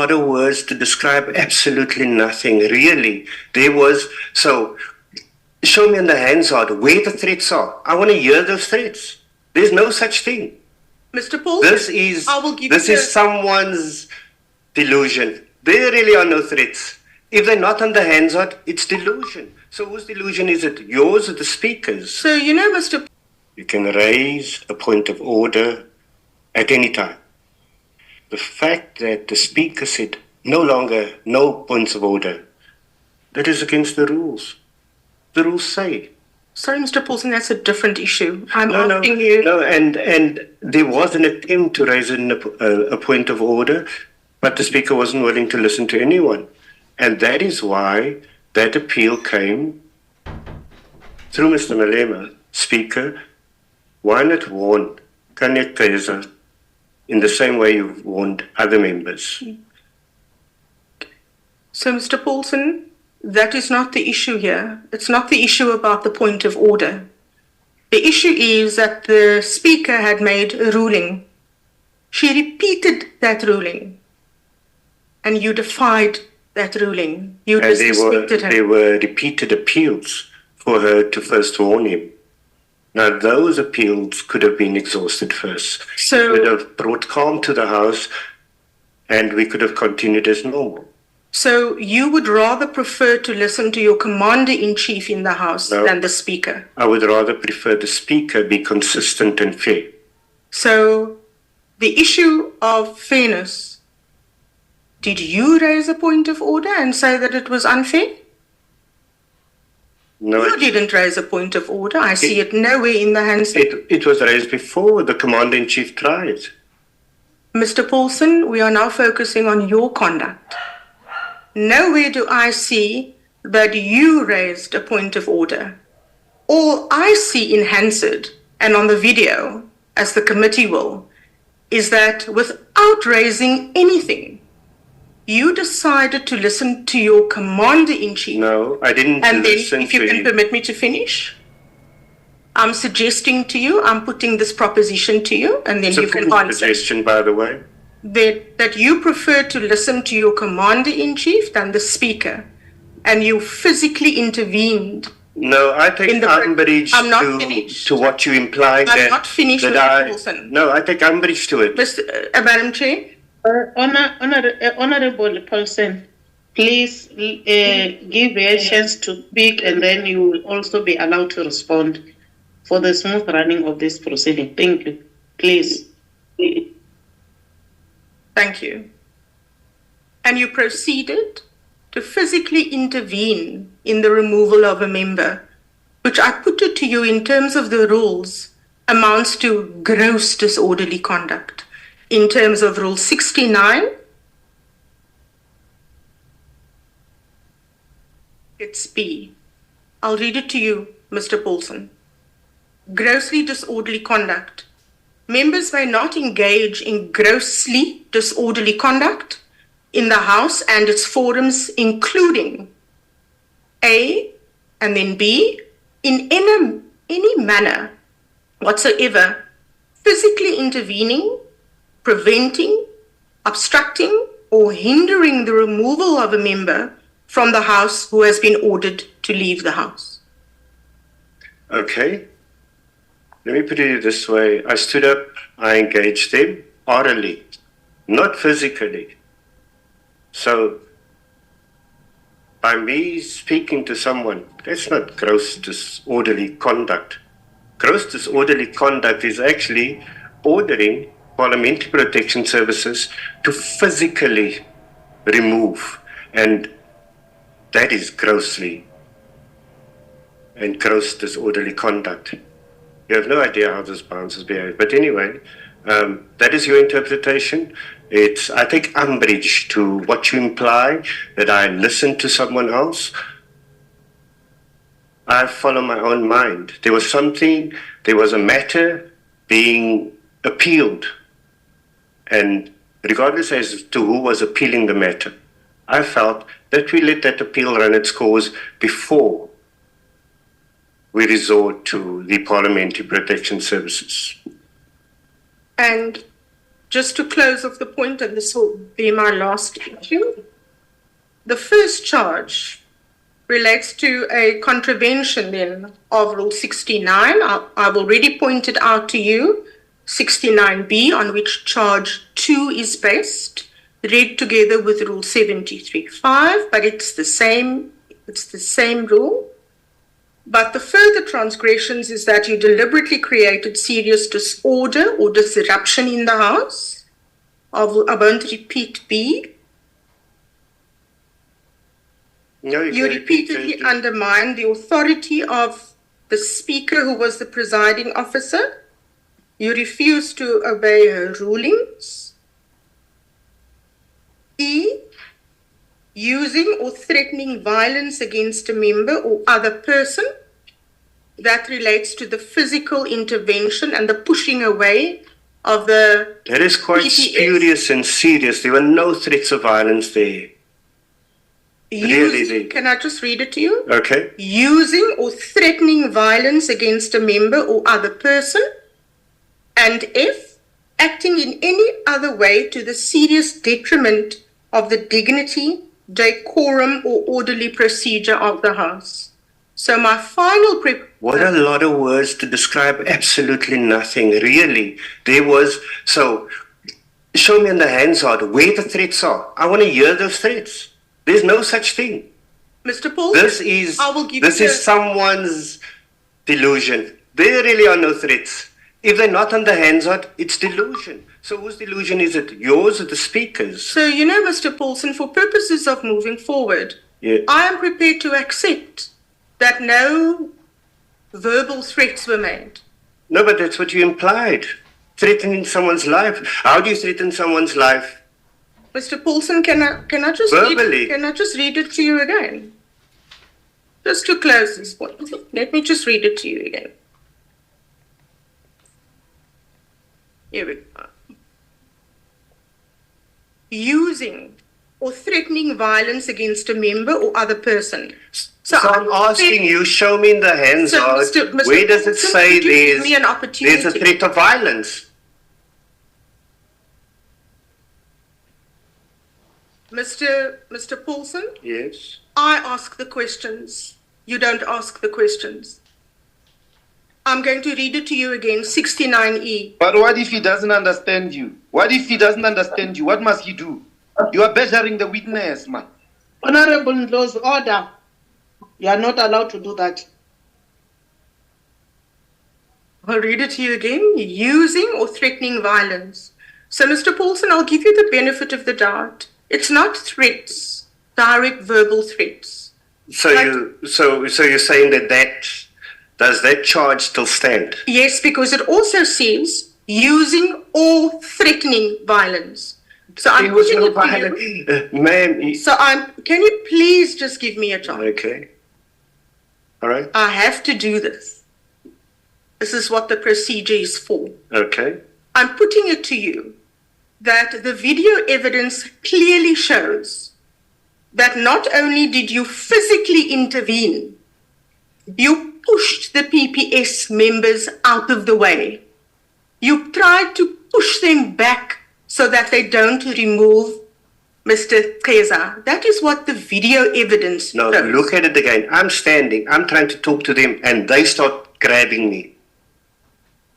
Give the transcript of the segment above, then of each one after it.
lot of words to describe absolutely nothing, really. So show me on the Hansard where the threats are. I want to hear those threats. There's no such thing. Mr. Paulsen, This is someone's delusion. There really are no threats. If they're not on the Hansard, it's delusion. So whose delusion is it? Yours or the speaker's? So, you know, Mr. You can raise a point of order at any time. The fact that the speaker said no points of order, that is against the rules. The rules say. Sorry, Mr. Paulsen, that's a different issue. I'm asking you. No, and there was an attempt to raise a point of order, but the speaker wasn't willing to listen to anyone. And that is why that appeal came through Mr. Malema, Speaker. Why not warn Kanye Kaiser in the same way you've warned other members? So, Mr. Paulsen, that is not the issue here. It's not the issue about the point of order. The issue is that the Speaker had made a ruling. She repeated that ruling. And you defied that ruling. You disrespected her. There were repeated appeals for her to first warn him. Now, those appeals could have been exhausted first. So, it would have brought calm to the House, and we could have continued as normal. So you would rather prefer to listen to your commander-in-chief in the House than the Speaker? I would rather prefer the Speaker be consistent and fair. So the issue of fairness, did you raise a point of order and say that it was unfair? No, you didn't raise a point of order. I see it nowhere in the hands. It was raised before the commander-in-chief tried. Mr. Paulsen, we are now focusing on your conduct. Nowhere do I see that you raised a point of order. All I see in Hansard and on the video, as the committee will, is that without raising anything, you decided to listen to your commander-in-chief. No, I didn't listen to him. And then, if you can permit me to finish, I'm suggesting to you, I'm putting this proposition to you, and then you can answer. It's a suggestion, by the way. That you prefer to listen to your commander-in-chief than the Speaker, and you physically intervened. No, I take umbrage to what you implied. I'm not finished, Mr. Paulsen. No, I take umbrage to it. Madam Chair? Honorable Paulsen, please give a chance to speak, and then you will also be allowed to respond for the smooth running of this proceeding. Thank you. Please. Thank you. And you proceeded to physically intervene in the removal of a member, which I put it to you in terms of the rules, amounts to gross disorderly conduct. In terms of Rule 69, it's B. I'll read it to you, Mr. Paulsen. Grossly disorderly conduct. Members may not engage in grossly disorderly conduct in the House and its forums, including A and then B, in any manner whatsoever, physically intervening, preventing, obstructing, or hindering the removal of a member from the House who has been ordered to leave the House. Okay. Let me put it this way. I stood up, I engaged them orally, not physically. So, by me speaking to someone, that's not gross disorderly conduct. Gross disorderly conduct is actually ordering Parliamentary Protection Services to physically remove, and that is gross disorderly conduct. You have no idea how this bounces behave. But anyway, that is your interpretation. I take umbrage to what you imply, that I listen to someone else. I follow my own mind. There was a matter being appealed. And regardless as to who was appealing the matter, I felt that we let that appeal run its course before we resort to the Parliamentary Protection Services. And just to close off the point, and this will be my last issue. The first charge relates to a contravention then of Rule 69. I've already pointed out to you 69B, on which charge 2 is based, read together with Rule 73.5, but it's the same rule. But the further transgressions is that you deliberately created serious disorder or disruption in the house. I won't repeat B. No, You repeatedly undermined the authority of the speaker, who was the presiding officer. You refused to obey her rulings. E, using or threatening violence against a member or other person. That relates to the physical intervention and the pushing away of the That is quite PPS. spurious and serious. There were no threats of violence there. Really? Can I just read it to you? Okay. Using or threatening violence against a member or other person. And F, acting in any other way to the serious detriment of the dignity, decorum, or orderly procedure of the House. So my final What a lot of words to describe absolutely nothing, really. There was, so, show me on the Hansard where the threats are. I want to hear those threats. There's no such thing. Mr. Paulsen, This is someone's delusion. There really are no threats. If they're not on the Hansard, it's delusion. So whose delusion is it? Yours or the speaker's? So, you know, Mr. Paulsen, for purposes of moving forward, Yeah. I am prepared to accept that no verbal threats were made. No, but that's what you implied. Threatening someone's life. How do you threaten someone's life? Mr. Paulsen, can I just Verbally. can I just read it to you again? Just to close this point. Let me just read it to you again. Here we go. Using or threatening violence against a member or other person. So I'm asking you, show me in the Hansard, Mr. where does it Paulsen, say could you give there's me an opportunity? a threat of violence? Mr. Paulsen, Yes. I ask the questions. You don't ask the questions. I'm going to read it to you again, 69E. But what if he doesn't understand you? What if he doesn't understand you? What must he do? You are badgering the witness, man. Honorable Ndlo's order. You are not allowed to do that. I'll read it to you again. Using or threatening violence. So, Mr. Paulsen, I'll give you the benefit of the doubt. It's not threats, direct verbal threats. So you're saying that does that charge still stand? Yes, because it also says using or threatening violence. So I'm There was putting no it to you. violence. Ma'am. So can you please just give me a chance? Okay. All right. I have to do this. This is what the procedure is for. Okay. I'm putting it to you that the video evidence clearly shows that not only did you physically intervene, you pushed the PPS members out of the way. You tried to push them back so that they don't remove Mr. Keza. That is what the video evidence No, shows. look at it again. I'm standing. I'm trying to talk to them, and they start grabbing me.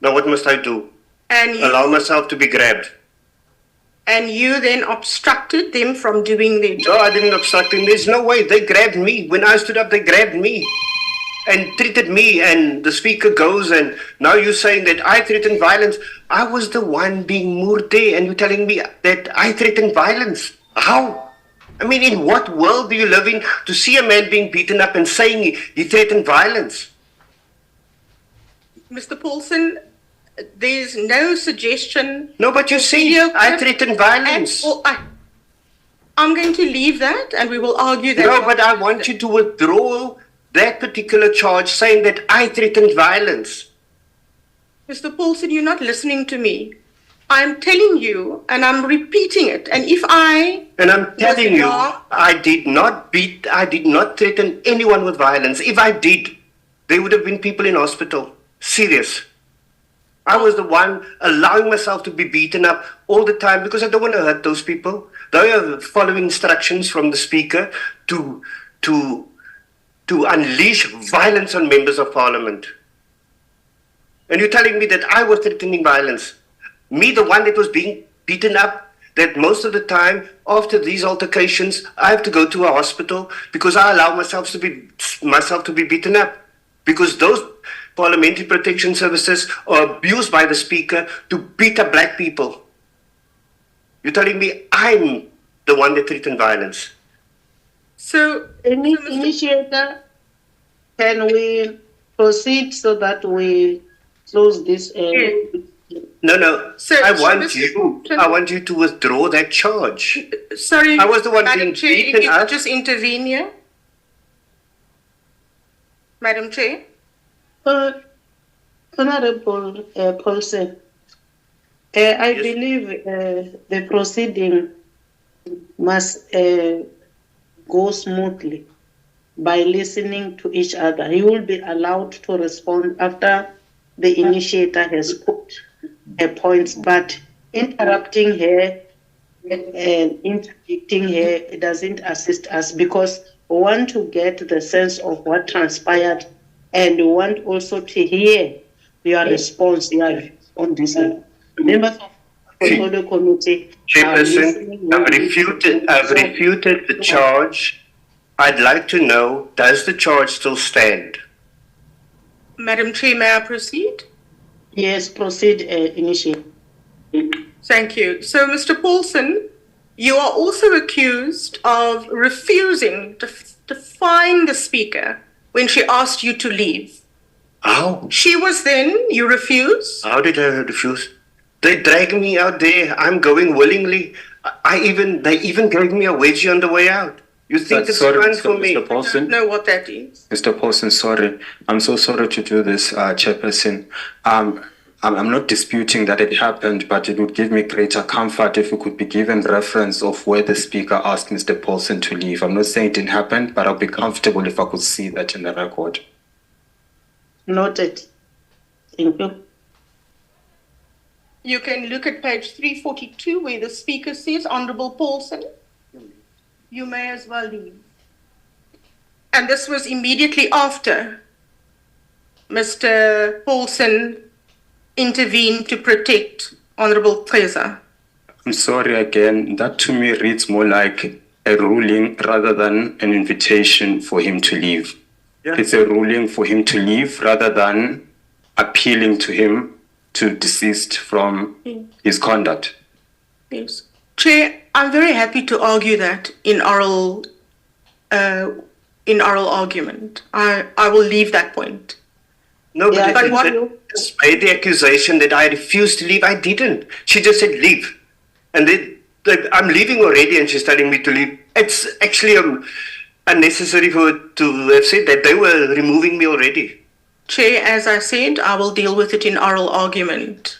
Now, what must I do? And you, Allow myself to be grabbed. and you then obstructed them from doing their job. No, I didn't obstruct them. There's no way. They grabbed me. When I stood up, they grabbed me and treated me. And the speaker goes, and now you're saying that I threatened violence. I was the one being murte, and you're telling me that I threatened violence. How? I mean, in what world do you live in to see a man being beaten up and saying he threatened violence? Mr. Paulsen, there's no suggestion. No, but you see, Video I clip threatened violence. I'm going to leave that, and we will argue that. No, but I want you to withdraw that particular charge saying that I threatened violence. Mr. Paulsen, you're not listening to me. I'm telling you, and I'm repeating it. And if I... And I'm telling you, withdraw- I did not threaten anyone with violence. If I did, there would have been people in hospital. Serious. I was the one allowing myself to be beaten up all the time because I don't want to hurt those people. They are following instructions from the speaker to unleash violence on members of parliament. And you're telling me that I was threatening violence. Me, the one that was being beaten up, that most of the time after these altercations, I have to go to a hospital because I allow myself to be beaten up. Because those parliamentary protection services are abused by the speaker to beat up black people. You're telling me I'm the one that threatened violence. So, Initiator, can we proceed so that we close this? No. So, I want you to withdraw that charge. Sorry, I was the one Madam being Chair, if beaten you up. could just intervene here. Madam Chair. Honorable Paulsen, I Yes. believe the proceeding must go smoothly by listening to each other. He will be allowed to respond after the initiator has put her points, but interrupting her and interdicting her doesn't assist us because we want to get the sense of what transpired and we want also to hear your response on this. Members of the portfolio committee are Chairperson, I've refuted the charge. I'd like to know, does the charge still stand? Madam Chair, may I proceed? Yes, proceed, initiate. Thank you. So, Mr. Paulsen, you are also accused of refusing to fine the speaker when she asked you to leave. How? You refused? How did I refuse? They dragged me out there. I'm going willingly. They even gave me a wedgie on the way out. You think it's fun for me? Mr. Paulsen? I don't know what that is. Mr. Paulsen, sorry. I'm so sorry to do this, Chairperson. I'm not disputing that it happened, but it would give me greater comfort if we could be given reference of where the speaker asked Mr. Paulsen to leave. I'm not saying it didn't happen, but I'll be comfortable if I could see that in the record. Noted. Thank you. You can look at page 342 where the speaker says, Honorable Paulsen, you may as well leave. And this was immediately after Mr. Paulsen intervened to protect Honorable Treza. I'm sorry again. That to me reads more like a ruling rather than an invitation for him to leave. Yeah. It's a ruling for him to leave rather than appealing to him to desist from his conduct. Yes. Chair, I'm very happy to argue that in oral argument. I will leave that point. No, but Yeah, but what- they made the accusation that I refused to leave. I didn't. She just said leave. And then I'm leaving already and she's telling me to leave. It's actually unnecessary for her to have said that. They were removing me already. Chair, as I said, I will deal with it in oral argument.